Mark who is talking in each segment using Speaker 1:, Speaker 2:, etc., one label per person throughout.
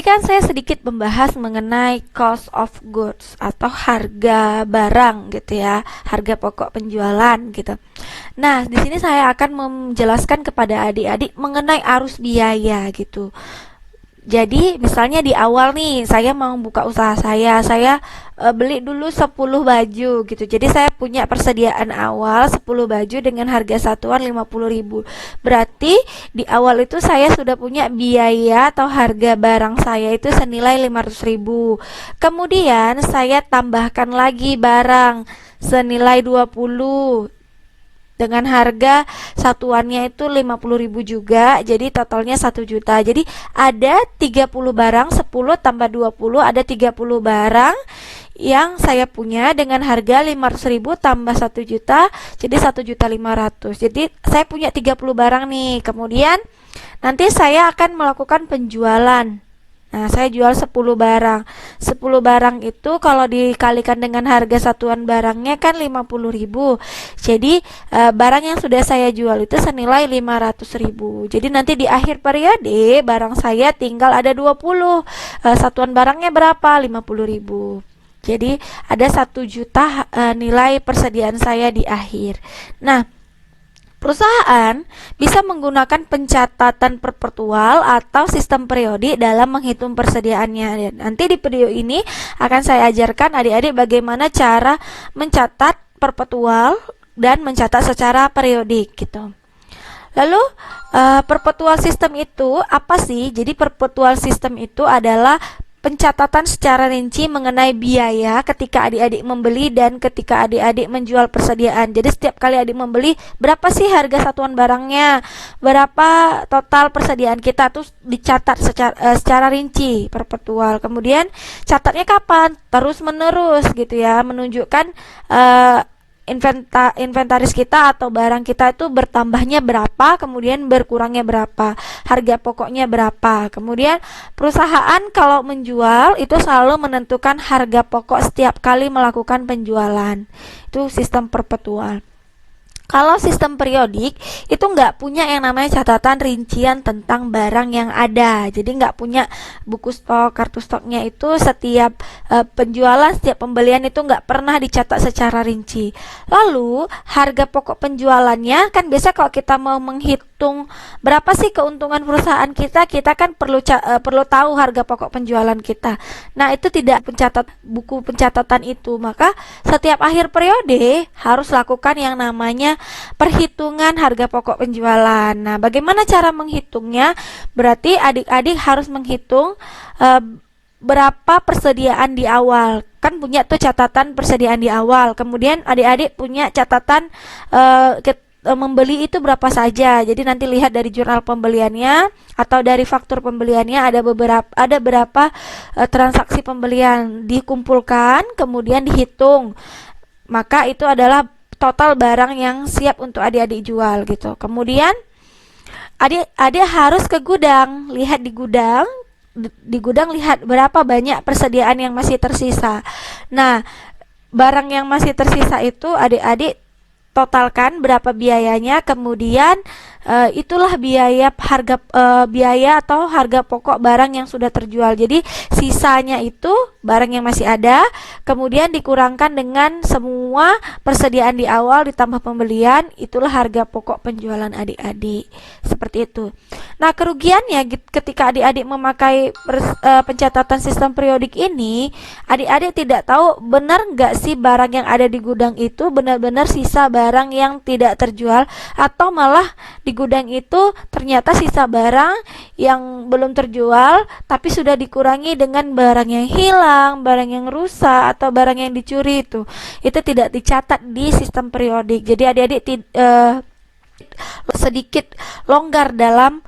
Speaker 1: kan saya sedikit membahas mengenai cost of goods atau harga barang gitu ya, harga pokok penjualan gitu. Nah, di sini saya akan menjelaskan kepada adik-adik mengenai arus biaya gitu. Jadi misalnya di awal nih saya mau buka usaha saya beli dulu 10 baju gitu. Jadi saya punya persediaan awal 10 baju dengan harga satuan 50.000. Berarti di awal itu saya sudah punya biaya atau harga barang saya itu senilai 500.000. Kemudian saya tambahkan lagi barang senilai 20 dengan harga satuannya itu 50.000 juga, jadi totalnya 1 juta. Jadi ada 30 barang, 10 tambah 20 ada 30 barang yang saya punya dengan harga 500.000 tambah 1 juta, jadi 1.500.000. Jadi saya punya 30 barang nih. Kemudian nanti saya akan melakukan penjualan. Nah, saya jual 10 barang. 10 barang itu kalau dikalikan dengan harga satuan barangnya kan 50.000. Jadi barang yang sudah saya jual itu senilai 500.000. Jadi nanti di akhir periode barang saya tinggal ada 20. Satuan barangnya berapa? 50.000. Jadi ada 1 juta nilai persediaan saya di akhir. Nah, perusahaan bisa menggunakan pencatatan perpetual atau sistem periodik dalam menghitung persediaannya. Dan nanti di video ini akan saya ajarkan adik-adik bagaimana cara mencatat perpetual dan mencatat secara periodik gitu. Lalu perpetual system itu apa sih? Jadi perpetual system itu adalah pencatatan secara rinci mengenai biaya ketika adik-adik membeli dan ketika adik-adik menjual persediaan. Jadi setiap kali adik membeli, berapa sih harga satuan barangnya, berapa total persediaan kita, tuh dicatat secara rinci perpetual. Kemudian catatnya kapan? Terus menerus gitu ya, menunjukkan inventaris kita atau barang kita itu bertambahnya berapa, kemudian berkurangnya berapa, harga pokoknya berapa. Kemudian perusahaan kalau menjual itu selalu menentukan harga pokok setiap kali melakukan penjualan. Itu sistem perpetual. Kalau sistem periodik itu nggak punya yang namanya catatan rincian tentang barang yang ada. Jadi nggak punya buku stok, kartu stoknya itu setiap penjualan, setiap pembelian itu nggak pernah dicatat secara rinci. Lalu harga pokok penjualannya kan biasa kalau kita mau menghitung berapa sih keuntungan perusahaan kita kan perlu tahu harga pokok penjualan kita. Nah, itu tidak pencatat buku pencatatan itu. Maka setiap akhir periode harus lakukan yang namanya perhitungan harga pokok penjualan. Nah, bagaimana cara menghitungnya? Berarti adik-adik harus menghitung berapa persediaan di awal. Kan punya tuh catatan persediaan di awal. Kemudian adik-adik punya catatan membeli itu berapa saja. Jadi nanti lihat dari jurnal pembeliannya atau dari faktur pembeliannya ada berapa transaksi pembelian dikumpulkan, kemudian dihitung. Maka itu adalah total barang yang siap untuk adik-adik jual gitu. Kemudian adik harus ke gudang, lihat di gudang lihat berapa banyak persediaan yang masih tersisa. Nah, barang yang masih tersisa itu adik-adik totalkan berapa biayanya, kemudian itulah biaya atau harga pokok barang yang sudah terjual. Jadi sisanya itu barang yang masih ada, kemudian dikurangkan dengan semua persediaan di awal ditambah pembelian, itulah harga pokok penjualan adik-adik. Seperti itu. Nah, kerugiannya ketika adik-adik memakai pencatatan sistem periodik ini, adik-adik tidak tahu benar nggak sih barang yang ada di gudang itu benar-benar sisa barang yang tidak terjual, atau malah di gudang itu ternyata sisa barang yang belum terjual tapi sudah dikurangi dengan barang yang hilang, barang yang rusak, atau barang yang dicuri. Itu tidak dicatat di sistem periodik. Jadi adik-adik sedikit longgar dalam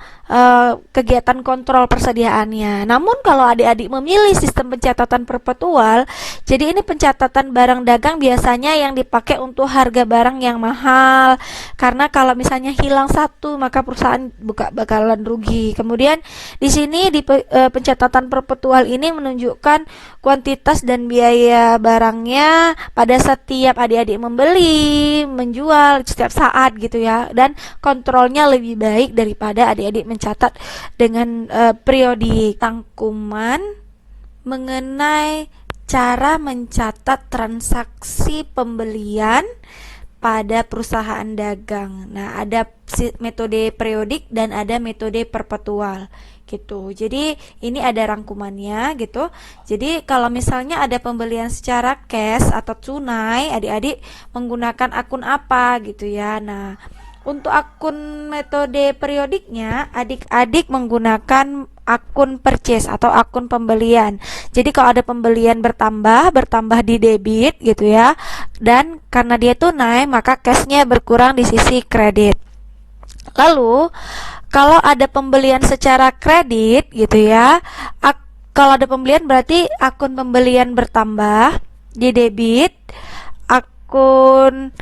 Speaker 1: kegiatan kontrol persediaannya. Namun kalau adik-adik memilih sistem pencatatan perpetual, jadi ini pencatatan barang dagang biasanya yang dipakai untuk harga barang yang mahal, karena kalau misalnya hilang satu maka perusahaan bakalan rugi. Kemudian di sini di pencatatan perpetual ini menunjukkan kuantitas dan biaya barangnya pada setiap adik-adik membeli, menjual setiap saat gitu ya, dan kontrolnya lebih baik daripada adik-adik mencatat dengan periodik. Rangkuman mengenai cara mencatat transaksi pembelian pada perusahaan dagang. Nah, ada metode periodik dan ada metode perpetual gitu. Jadi ini ada rangkumannya gitu. Jadi kalau misalnya ada pembelian secara cash atau tunai, adik-adik menggunakan akun apa gitu ya. Nah, untuk akun metode periodiknya, adik-adik menggunakan akun purchase atau akun pembelian. Jadi kalau ada pembelian bertambah di debit gitu ya. Dan karena dia tunai, maka cashnya berkurang di sisi kredit. Lalu kalau ada pembelian secara kredit gitu ya, kalau ada pembelian berarti akun pembelian bertambah di debit, akun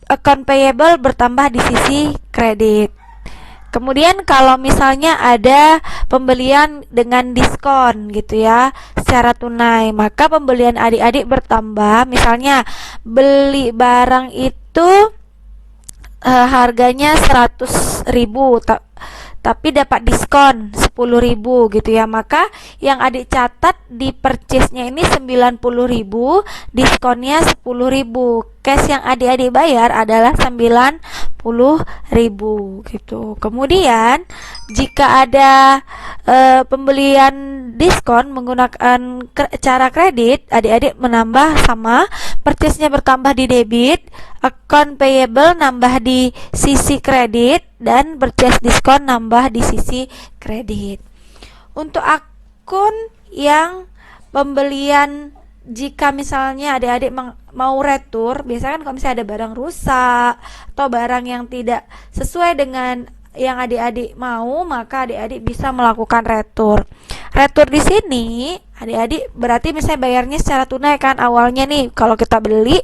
Speaker 1: account payable bertambah di sisi kredit. Kemudian kalau misalnya ada pembelian dengan diskon gitu ya secara tunai, maka pembelian adik-adik bertambah. Misalnya beli barang itu harganya 100.000 tapi dapat diskon 10.000 gitu ya, maka yang adik catat di purchase-nya ini 90.000, diskonnya 10.000. Cash yang adik-adik bayar adalah 90.000 gitu. Kemudian jika ada pembelian diskon menggunakan cara kredit, adik-adik menambah sama, purchase-nya bertambah di debit, account payable nambah di sisi kredit, dan purchase diskon nambah di sisi kredit. Untuk akun yang pembelian, jika misalnya adik-adik mau retur, biasanya kan kalau misalnya ada barang rusak atau barang yang tidak sesuai dengan yang adik-adik mau, maka adik-adik bisa melakukan retur. Retur di sini adik-adik berarti misalnya bayarnya secara tunai kan awalnya nih, kalau kita beli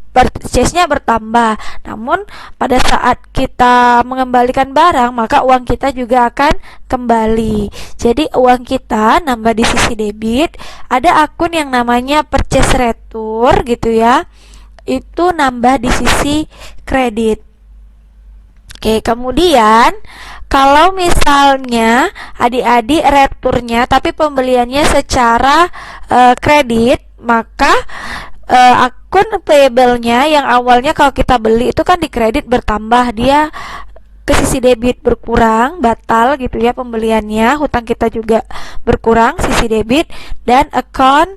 Speaker 1: purchase-nya bertambah. Namun pada saat kita mengembalikan barang, maka uang kita juga akan kembali. Jadi uang kita nambah di sisi debit, ada akun yang namanya purchase retur gitu ya. Itu nambah di sisi kredit. Oke, kemudian kalau misalnya adik-adik returnya tapi pembeliannya secara kredit, maka akun payable-nya yang awalnya kalau kita beli itu kan di kredit bertambah, dia ke sisi debit berkurang, batal gitu ya pembeliannya, hutang kita juga berkurang sisi debit, dan account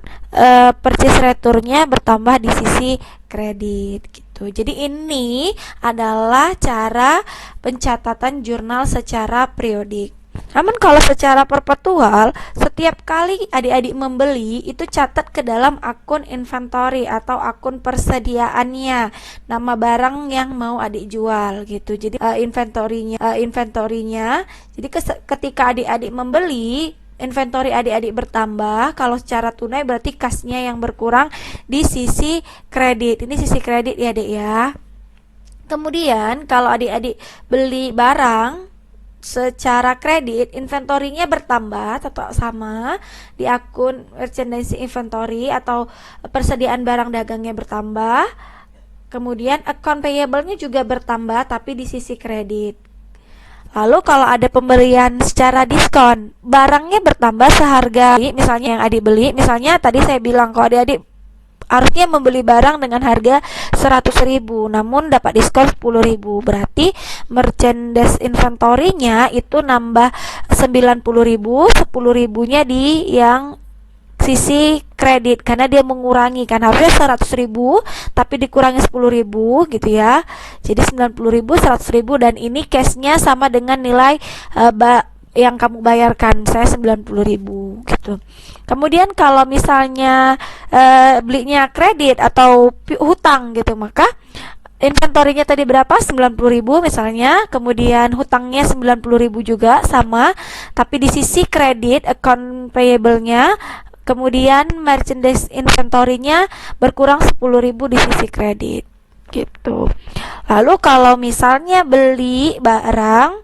Speaker 1: purchase return-nya bertambah di sisi kredit gitu. Jadi ini adalah cara pencatatan jurnal secara periodik. Namun kalau secara perpetual, setiap kali adik-adik membeli itu catat ke dalam akun inventory atau akun persediaannya, nama barang yang mau adik jual gitu. Jadi inventory-nya. Jadi ketika adik-adik membeli, inventory adik-adik bertambah. Kalau secara tunai berarti kasnya yang berkurang di sisi kredit. Ini sisi kredit ya, Dek ya. Kemudian kalau adik-adik beli barang secara kredit, inventorinya bertambah atau sama di akun merchandise inventory atau persediaan barang dagangnya bertambah. Kemudian account payable-nya juga bertambah tapi di sisi kredit. Lalu kalau ada pembelian secara diskon, barangnya bertambah seharga, misalnya yang adik beli, misalnya tadi saya bilang kalau adik-adik harusnya membeli barang dengan harga 100.000 namun dapat diskon 10.000, berarti merchandise inventory-nya itu nambah 90.000, 10.000-nya di yang sisi kredit karena dia mengurangi kan, harusnya 100.000 tapi dikurangi 10.000 gitu ya. Jadi 90.000, 100.000, dan ini cashnya sama dengan nilai yang kamu bayarkan, saya 90.000 gitu. Kemudian kalau misalnya belinya kredit atau hutang gitu, maka inventorinya tadi berapa? 90.000 misalnya, kemudian hutangnya 90.000 juga sama, tapi di sisi kredit account payable-nya, kemudian merchandise inventory-nya berkurang 10.000 di sisi kredit gitu. Lalu kalau misalnya beli barang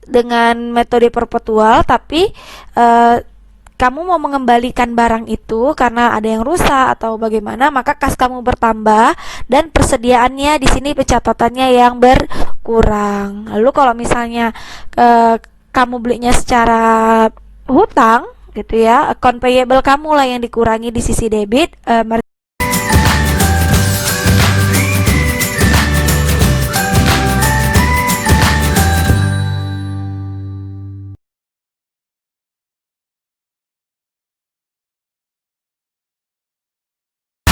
Speaker 1: dengan metode perpetual tapi kamu mau mengembalikan barang itu karena ada yang rusak atau bagaimana, maka kas kamu bertambah dan persediaannya di sini pencatatannya yang berkurang. Lalu kalau misalnya kamu belinya secara hutang gitu ya, account payable kamu lah yang dikurangi di sisi debit,